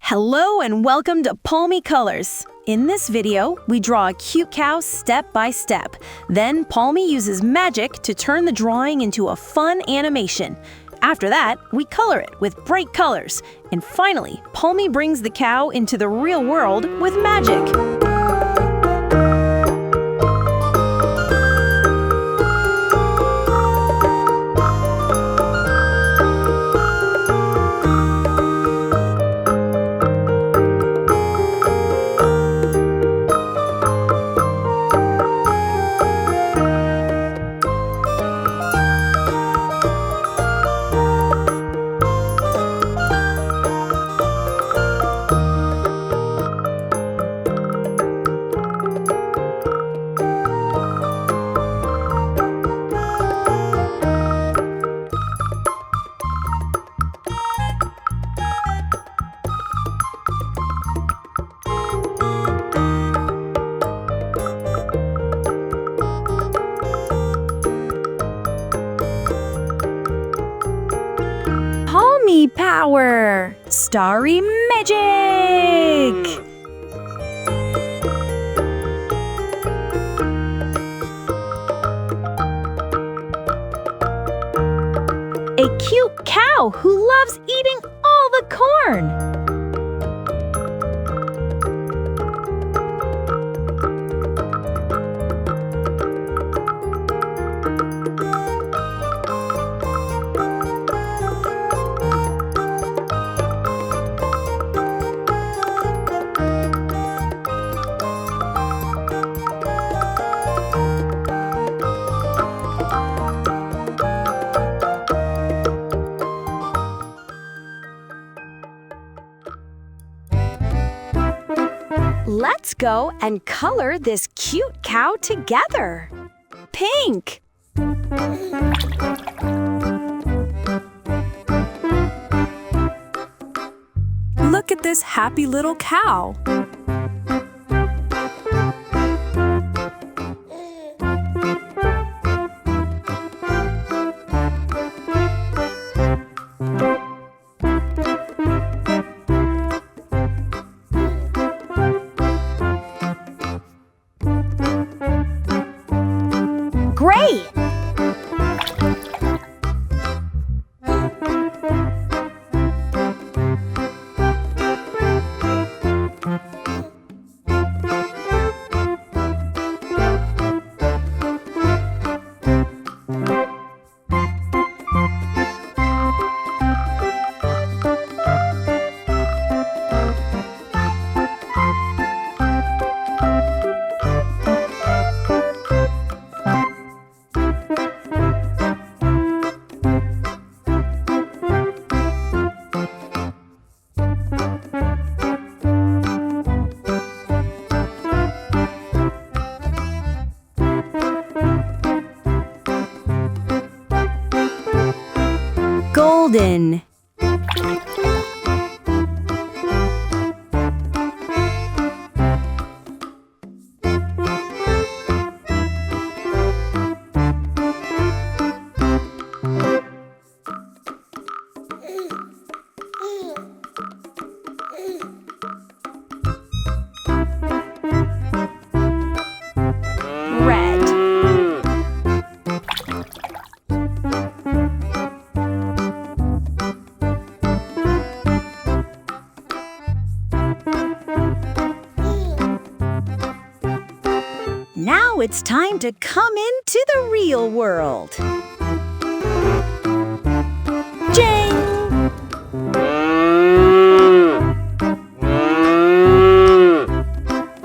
Hello and welcome to Palmie Colors. In this video, we draw a cute cow step by step. Then Palmie uses magic to turn the drawing into a fun animation. After that, we color it with bright colors. And finally, Palmie brings the cow into the real world with magic. Palmie power! Starry magic! A cute cow who loves eating all the corn. Let's go and color this cute cow together. Pink. Look at this happy little cow. Great! Golden. Red. Now it's time to come into the real world.